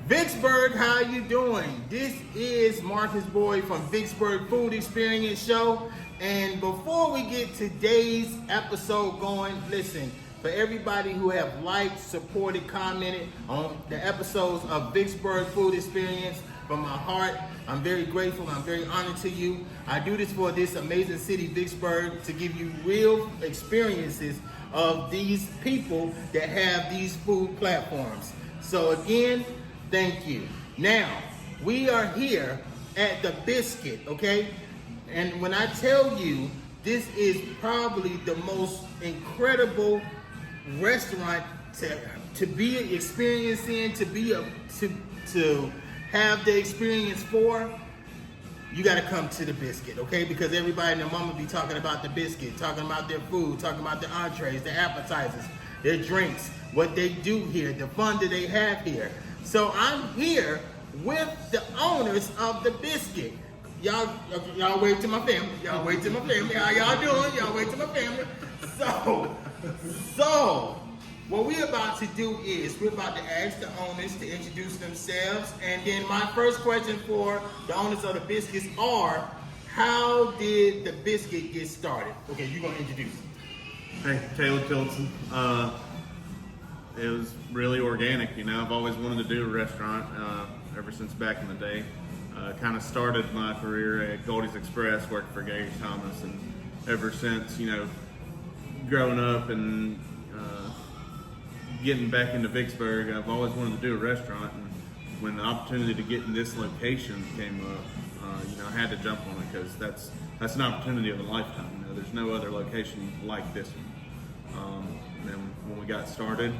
Vicksburg, how you doing? This is Marcus Boyd from Vicksburg Food Experience Show. And before we get today's episode going, listen, for everybody who have liked, supported, commented on the episodes of Vicksburg Food Experience, from my heart, I'm very grateful. I'm very honored to you. I do this for this amazing city, Vicksburg, to give you real experiences of these people that have these food platforms. So again, thank you. Now, we are here at the Biscuit, okay? And when I tell you, this is probably the most incredible restaurant to be experiencing, to have the experience for, you got to come to the Biscuit, okay? Because everybody and their mama be talking about the Biscuit, talking about their food, talking about the entrees, the appetizers, their drinks, what they do here, the fun that they have here. So I'm here with the owners of the Biscuit. Y'all wave to my family. Y'all wave to my family. How y'all doing? Y'all wave to my family. So what we're about to do is we're about to ask the owners to introduce themselves. And then my first question for the owners of the Biscuits are, how did the Biscuit get started? Okay, you're going to introduce them. Hey, Tillotson. It was really organic, you know. I've always wanted to do a restaurant ever since back in the day. Kind of started my career at Goldie's Express, worked for Gary Thomas, and ever since, you know, growing up and getting back into Vicksburg, I've always wanted to do a restaurant. And when the opportunity to get in this location came up, you know, I had to jump on it because that's an opportunity of a lifetime. You know, there's no other location like this one. And then when we got started,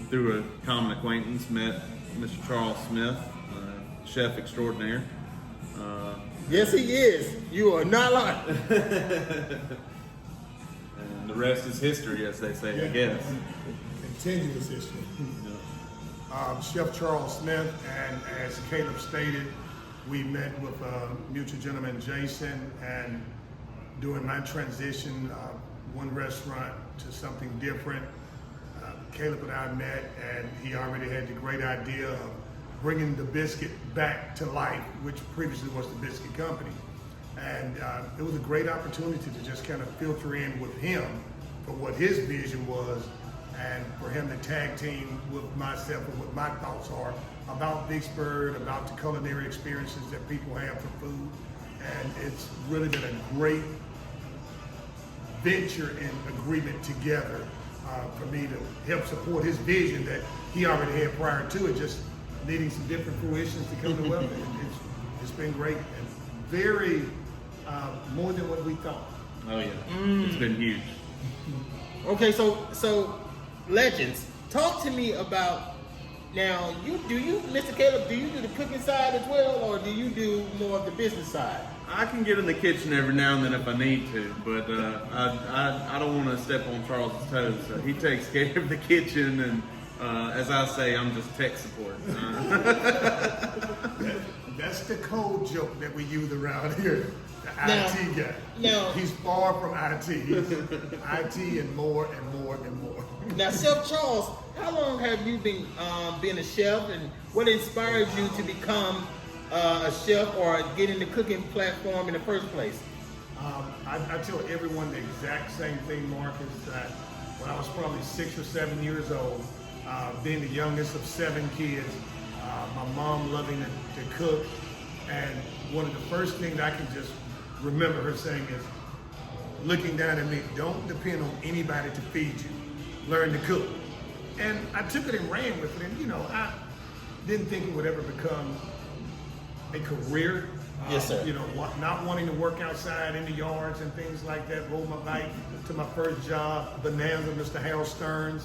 through a common acquaintance, met Mr. Charles Smith, chef extraordinaire. Yes, he is. You are not lying. And the rest is history, as they say, I guess. Continuous history. Chef Charles Smith, and as Caleb stated, we met with a mutual gentleman, Jason, and during my transition, one restaurant to something different, Caleb and I met, and he already had the great idea of bringing the Biscuit back to life, which previously was the Biscuit Company. And it was a great opportunity to just kind of filter in with him for what his vision was, and for him to tag team with myself and what my thoughts are about Vicksburg, about the culinary experiences that people have for food. And it's really been a great venture and agreement together for me to help support his vision that he already had prior to it, just needing some different fruitions to come to well. It's been great and very more than what we thought. Oh yeah, It's been huge. Okay, so legends, talk to me about, now, Mr. Caleb, do you do the cooking side as well, or do you do more of the business side? I can get in the kitchen every now and then if I need to, but I don't want to step on Charles' toes. He takes care of the kitchen, and as I say, I'm just tech support. That's the code joke that we use around here. The IT guy. Now, he's far from IT. He's IT and more and more and more. Now, Chef Charles, how long have you been being a chef, and what inspired you to become a chef or get in the cooking platform in the first place? I tell everyone the exact same thing, Marcus, that when I was probably 6 or 7 years old, being the youngest of 7 kids, my mom loving to cook, and one of the first things I can just remember her saying is, looking down at me, don't depend on anybody to feed you, learn to cook. And I took it and ran with it, and you know, I didn't think it would ever become a career. Yes, sir. You know, not wanting to work outside in the yards and things like that. Rode my bike to my first job, Bonanza, Mr. Harold Stearns,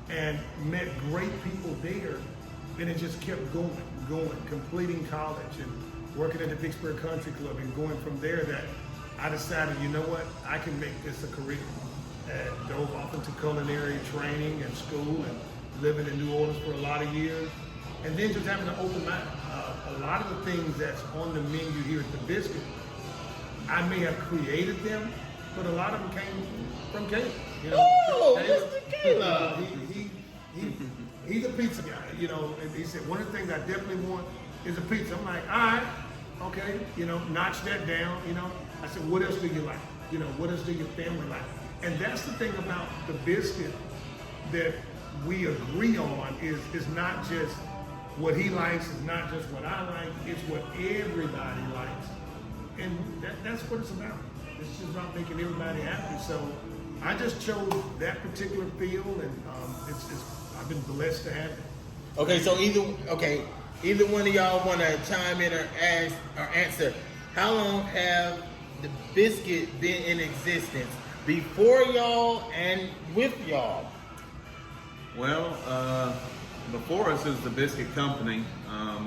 and met great people there. And it just kept going, completing college and working at the Vicksburg Country Club, and going from there that I decided, you know what, I can make this a career. And dove off into culinary training and school, and living in New Orleans for a lot of years. And then just having an open mind. A lot of the things that's on the menu here at the Biscuit, I may have created them, but a lot of them came from Caleb. You know, Oh, Mr. Caleb! he's a pizza guy, you know, and he said, one of the things I definitely want is a pizza. I'm like, all right, okay, you know, notch that down, you know. I said, what else do you like? You know, what else do your family like? And that's the thing about the biscuit that we agree on is not just what he likes, is not just what I like, it's what everybody likes. And that's what it's about. It's just about making everybody happy. So I just chose that particular field, and I've been blessed to have it. Okay, so either one of y'all want to chime in or ask or answer. How long have the biscuit been in existence? Before y'all and with y'all? Well, before us is the Biscuit Company.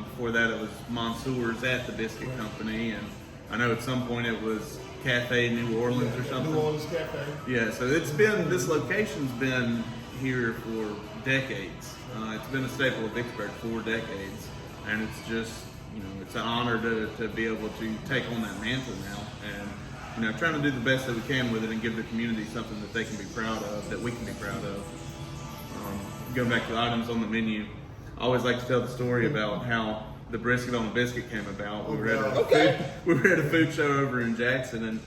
Before that, it was Mansour's at the Biscuit Company, and I know at some point it was Cafe New Orleans or something. New Orleans Cafe. Yeah, so this location's been here for decades. It's been a staple of Vicksburg for decades, and it's just, you know, it's an honor to be able to take on that mantle now, and, you know, trying to do the best that we can with it and give the community something that they can be proud of, that we can be proud of. Going back to the items on the menu, I always like to tell the story about how the brisket on the biscuit came about. We were at a food show over in Jackson, and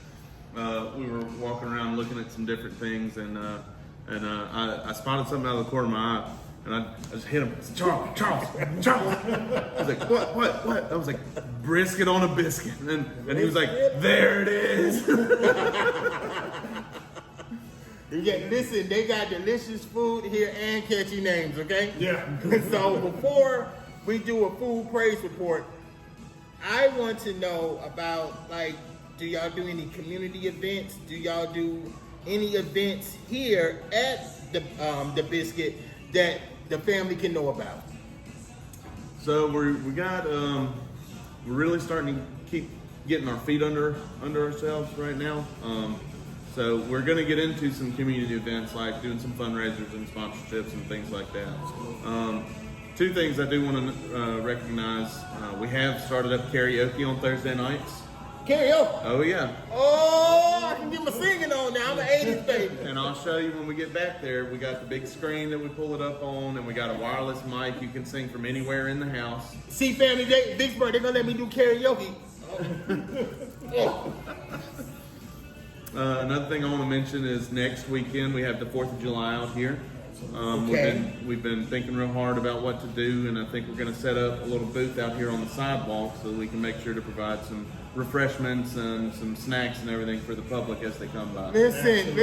we were walking around looking at some different things, and I spotted something out of the corner of my eye, and I just hit him. I said, Charles. I was like, what? I was like, brisket on a biscuit, and he was like, there it is. Listen, they got delicious food here and catchy names, okay? Yeah. So before we do a food praise report, I want to know about, like, do y'all do any community events? Do y'all do any events here at the Biscuit that the family can know about? So we're really starting to keep getting our feet under ourselves right now. So we're going to get into some community events, like doing some fundraisers and sponsorships and things like that. Two things I do want to recognize. We have started up karaoke on Thursday nights. Karaoke? Oh, yeah. Oh, I can get my singing on now. I'm an 80s baby. And I'll show you when we get back there. We got the big screen that we pull it up on, and we got a wireless mic. You can sing from anywhere in the house. See, family, Vicksburg, they're going to let me do karaoke. Another thing I want to mention is next weekend we have the 4th of July out here. We've been thinking real hard about what to do, and I think we're going to set up a little booth out here on the sidewalk so that we can make sure to provide some refreshments and some snacks and everything for the public as they come by. Listen.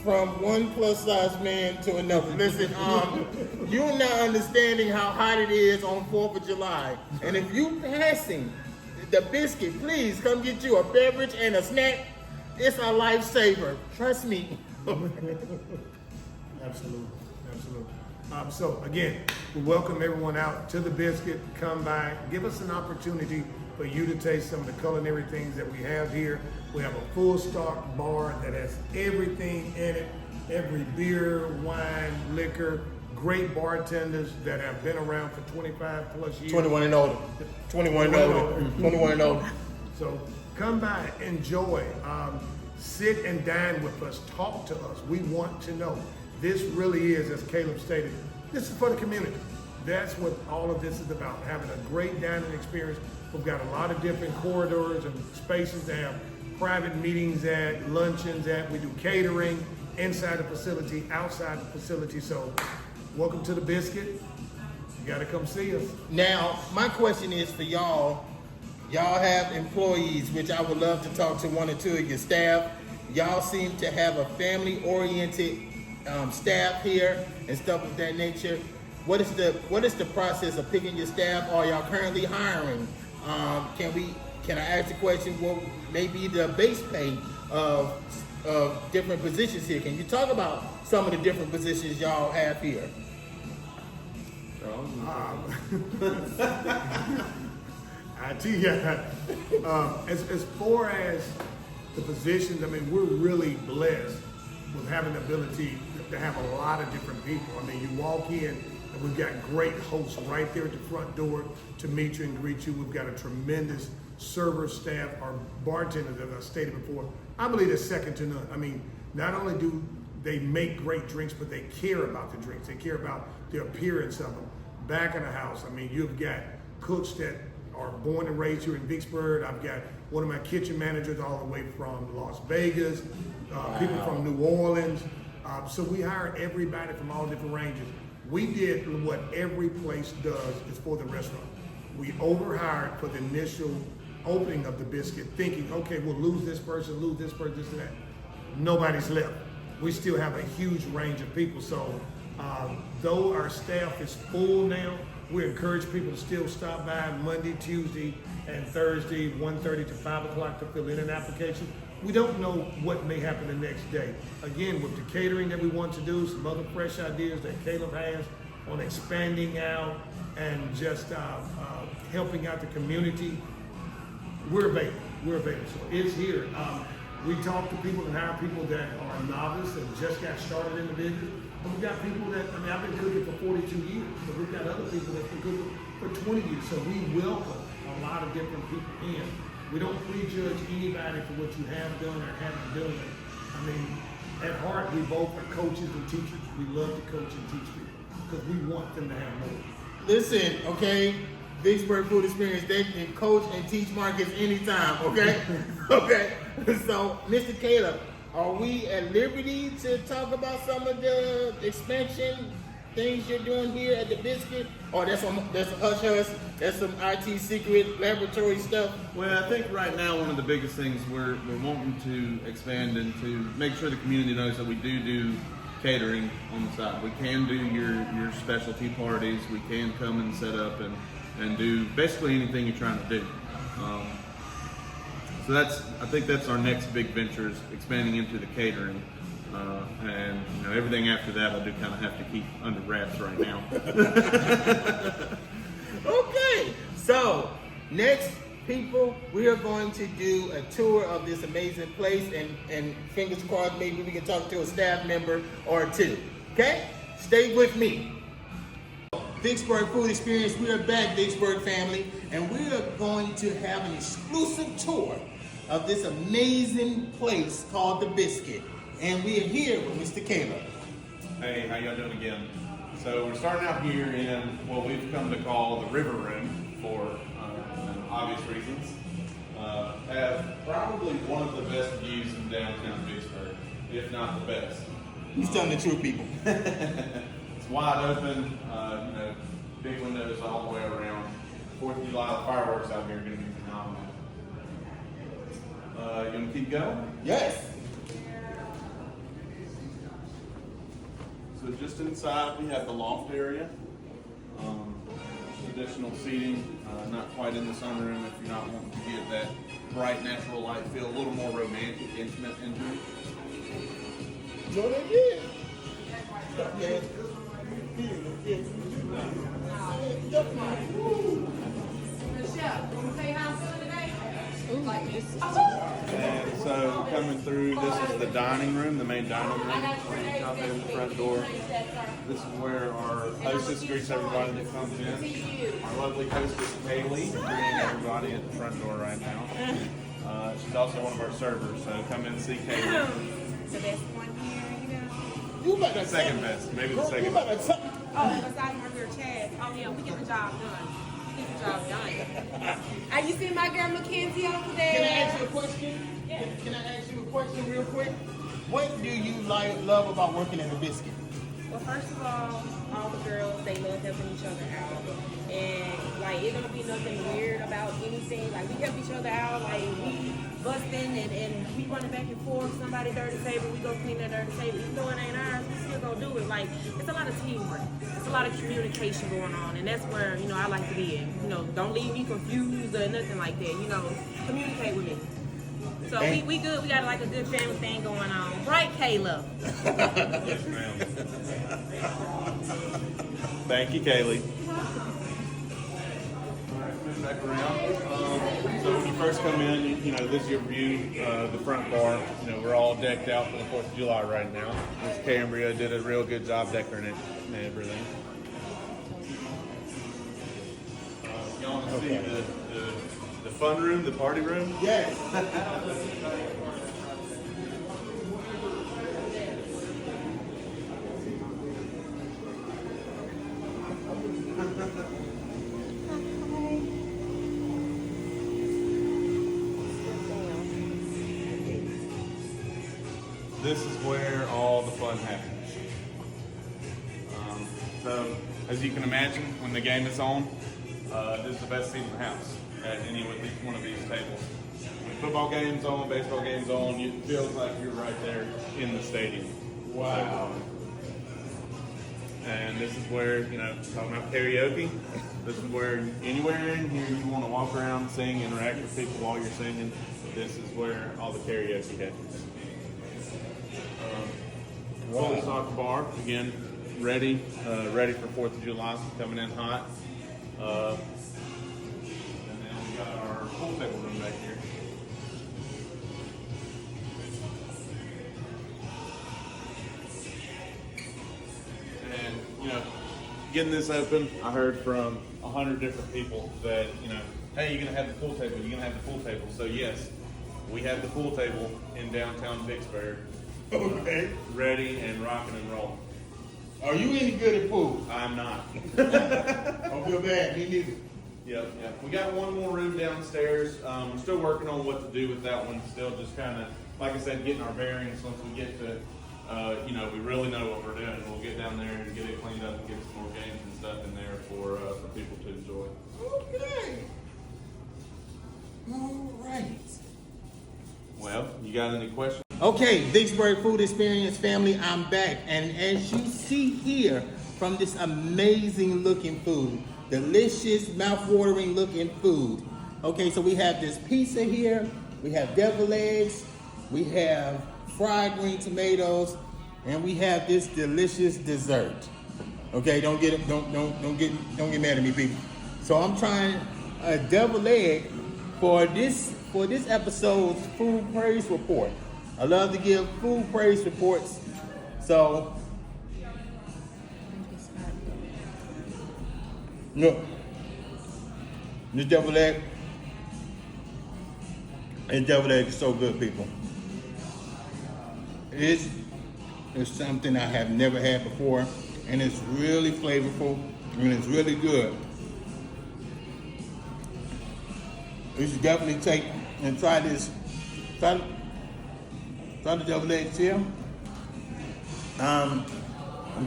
From one plus size man to another. Listen, you're not understanding how hot it is on 4th of July. And if you passing the Biscuit, please come get you a beverage and a snack. It's a lifesaver. Trust me. Absolutely. So again, we welcome everyone out to the Biscuit. Come by, give us an opportunity for you to taste some of the culinary things that we have here. We have a full stock bar that has everything in it, every beer, wine, liquor, great bartenders that have been around for 25 plus years. 21 and older. 21 and older. So come by, enjoy, sit and dine with us, talk to us. We want to know. This really is, as Caleb stated, this is for the community. That's what all of this is about, having a great dining experience. We've got a lot of different corridors and spaces to have private meetings at, luncheons at. We do catering inside the facility, outside the facility. So welcome to the Biscuit. You got to come see us. Now, my question is for y'all. Y'all have employees, which I would love to talk to one or two of your staff. Y'all seem to have a family-oriented staff here and stuff of that nature. What is the process of picking your staff? Are y'all currently hiring? Can I ask the question? What may be the base pay of different positions here? Can you talk about some of the different positions y'all have here? IT guy. As far as the positions, I mean, we're really blessed with having the ability to have a lot of different people. I mean, you walk in and we've got great hosts right there at the front door to meet you and greet you. We've got a tremendous server staff. Our bartenders, as I stated before, I believe they're second to none. I mean, not only do they make great drinks, but they care about the drinks. They care about the appearance of them. Back of the house, I mean, you've got cooks that are born and raised here in Vicksburg. I've got one of my kitchen managers all the way from Las Vegas, people from New Orleans. So we hire everybody from all different ranges. We did what every place does is for the restaurant. We overhired for the initial opening of the Biscuit, thinking, okay, we'll lose this person, this and that. Nobody's left. We still have a huge range of people. So though our staff is full now, we encourage people to still stop by Monday, Tuesday, and Thursday, 1:30 to 5 o'clock to fill in an application. We don't know what may happen the next day. Again, with the catering that we want to do, some other fresh ideas that Caleb has on expanding out and just helping out the community, we're available. So it's here. We talk to people and hire people that are novice and just got started in the business. And we've got people that, I mean, I've been cooking for 42 years, but we've got other people that's been cooking for 20 years. So we welcome a lot of different people in. We don't prejudge anybody for what you have done or haven't done. I mean, at heart, we both are coaches and teachers. We love to coach and teach people because we want them to have more. Listen, okay, Vicksburg Food Experience, they can coach and teach Marcus anytime, okay? Okay, so Mr. Caleb, are we at liberty to talk about some of the expansion things you're doing here at the Biscuit? Or that's a hush hush, that's some IT secret laboratory stuff? Well, I think right now one of the biggest things we're wanting to expand and to make sure the community knows that we do catering on the side. We can do your specialty parties. We can come and set up and do basically anything you're trying to do. So I think that's our next big venture, is expanding into the catering. And everything after that I do kind of have to keep under wraps right now. Okay, so next, people, we are going to do a tour of this amazing place, and fingers crossed, maybe we can talk to a staff member or two. Okay, stay with me. Vicksburg Food Experience, we are back, Vicksburg family, and we are going to have an exclusive tour of this amazing place called the Biscuit. And we are here with Mr. Caleb. Hey, how y'all doing again? So we're starting out here in what we've come to call the River Room for obvious reasons. Have probably one of the best views in downtown Vicksburg, if not the best. He's telling the truth, people. It's wide open, big windows all the way around. 4th of July fireworks out here are going to be phenomenal. You want to keep going? Yes. So just inside we have the loft area, additional seating, not quite in the sunroom if you're not wanting to get that bright natural light feel, a little more romantic, intimate into it. No, they did. Okay. And so coming through, this is the dining room, the main dining room. Out there in the front door. This is where our hostess greets everybody that comes in. Our lovely hostess Kaylee greeting everybody at the front door right now. She's also one of our servers, so come in and see Kaylee. The best one here, You about to Second best, maybe the second You about best. to Oh, besides my girl Chad. Oh yeah, we get the job done. We get the job done. Are you see my girl Mackenzie over there? Can I ask you a question? Yeah. Can I ask you a question real quick? What do you love about working at the Biscuit? Well, first of all the girls, they love helping each other out. And, like, it don't be nothing weird about anything. Like, we help each other out. Like, we busting and we running back and forth. Somebody dirty table, we go clean that dirty table. Even though it ain't ours, we still go do it. Like, it's a lot of teamwork. It's a lot of communication going on. And that's where, I like to be in. Don't leave me confused or nothing like that. Communicate with me. So we good. We got like a good family thing going on. Right, Caleb? Yes, ma'am. Thank you, Kaylee. Alright, moving back around. So when you first come in, this is your view, the front bar. We're all decked out for the 4th of July right now. Miss Cambria did a real good job decorating it and everything. You want to see the fun room, the party room? Yes. this is where all the fun happens. So, as you can imagine, when the game is on, this is the best seat in the house at any one of these tables. When football game's on, baseball game's on, it feels like you're right there in the stadium. Wow. And this is where, talking about karaoke, this is where anywhere in here you want to walk around, sing, interact with people while you're singing, this is where all the karaoke happens. Full stock bar, again, ready for 4th of July, coming in hot. And then we got our pool table room back here. And, getting this open, I heard from 100 different people that, hey, you're going to have the pool table, you're going to have the pool table. So yes, we have the pool table in downtown Vicksburg. Okay. Ready and rocking and rolling. Are you any good at pool? I'm not. Don't feel bad. Me neither. Yep. We got one more room downstairs. We're still working on what to do with that one. Still just kind of, like I said, getting our bearings. Once we get to, we really know what we're doing. We'll get down there and get it cleaned up and get some more games and stuff in there for people to enjoy. Okay. All right. Well, you got any questions? Okay, Vicksburg Food Experience family, I'm back. And as you see here from this amazing looking food, delicious, mouth-watering looking food. Okay, so we have this pizza here, we have deviled eggs, we have fried green tomatoes, and we have this delicious dessert. Okay, don't get mad at me, people. So I'm trying a deviled egg for this episode's food praise report. I love to give food praise reports. So, look, this deviled egg is so good, people. It is something I have never had before, and it's really flavorful, and it's really good. You should definitely take and try this. Try the deviled eggs here. I'm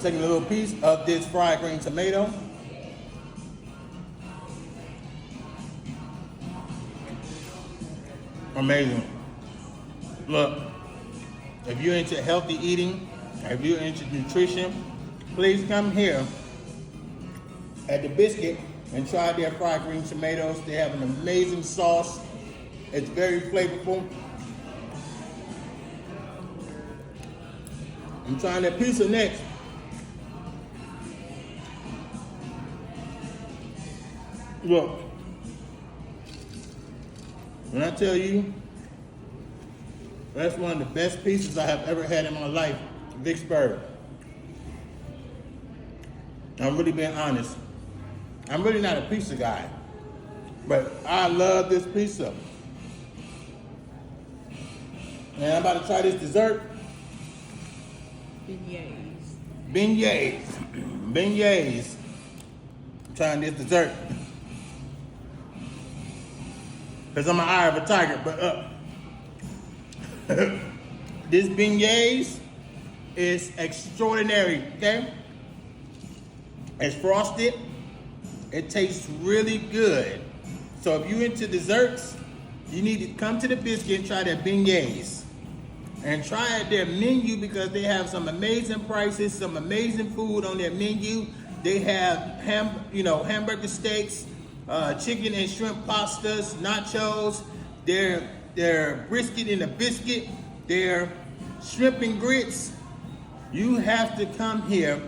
taking a little piece of this fried green tomato. Amazing. Look, if you're into healthy eating, if you're into nutrition, please come here at the Biscuit and try their fried green tomatoes. They have an amazing sauce. It's very flavorful. I'm trying that pizza next. Look, when I tell you, that's one of the best pizzas I have ever had in my life, Vicksburg. I'm really being honest. I'm really not a pizza guy, but I love this pizza. And I'm about to try this dessert. Beignets. I'm trying this dessert. Because I'm an eye of a tiger, but this beignets is extraordinary, okay? It's frosted. It tastes really good. So if you're into desserts, you need to come to the Biscuit and try their beignets. And try their menu because they have some amazing prices, some amazing food on their menu. They have hamburger steaks, chicken and shrimp pastas, nachos, their brisket in a biscuit, their shrimp and grits. You have to come here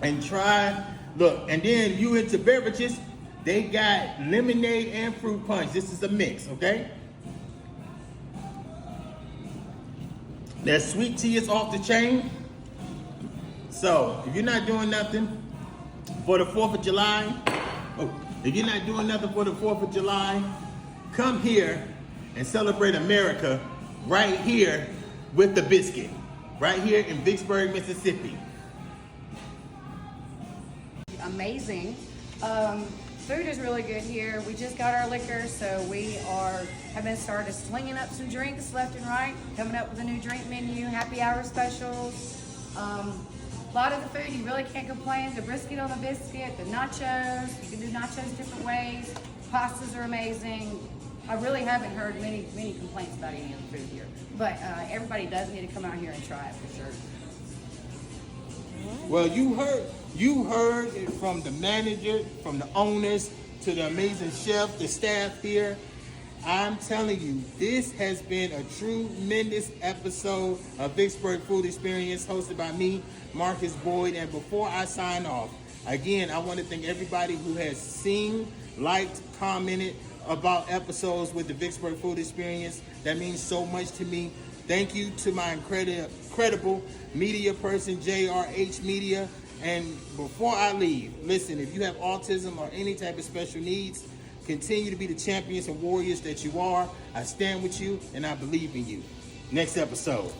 and try. Look, and then you into beverages, they got lemonade and fruit punch. This is a mix, okay? Their sweet tea is off the chain. So if you're not doing nothing for the 4th of July, come here and celebrate America right here with the Biscuit, right here in Vicksburg, Mississippi. Amazing. Food is really good here. We just got our liquor, so we have been started slinging up some drinks left and right, coming up with a new drink menu, happy hour specials. A lot of the food, you really can't complain. The brisket on the biscuit, the nachos, you can do nachos different ways. Pastas are amazing. I really haven't heard many complaints about any of the food here. But everybody does need to come out here and try it for sure. Well, you heard it from the manager, from the owners, to the amazing chef, the staff here. I'm telling you, this has been a tremendous episode of Vicksburg Food Experience hosted by me, Marcus Boyd. And before I sign off, again, I want to thank everybody who has seen, liked, commented about episodes with the Vicksburg Food Experience. That means so much to me. Thank you to my incredible media person, JRH Media. And before I leave, listen, if you have autism or any type of special needs, continue to be the champions and warriors that you are. I stand with you and I believe in you. Next episode.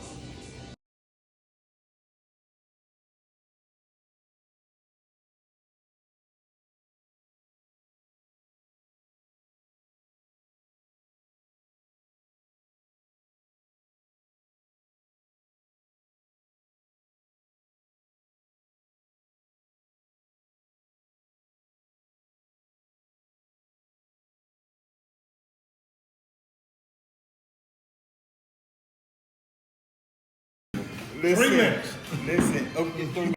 Listen, 3 minutes. Listen, okay, 3 minutes.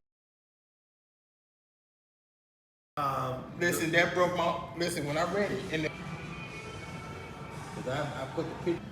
Listen, that broke my. Listen, when I read it, and I put the picture.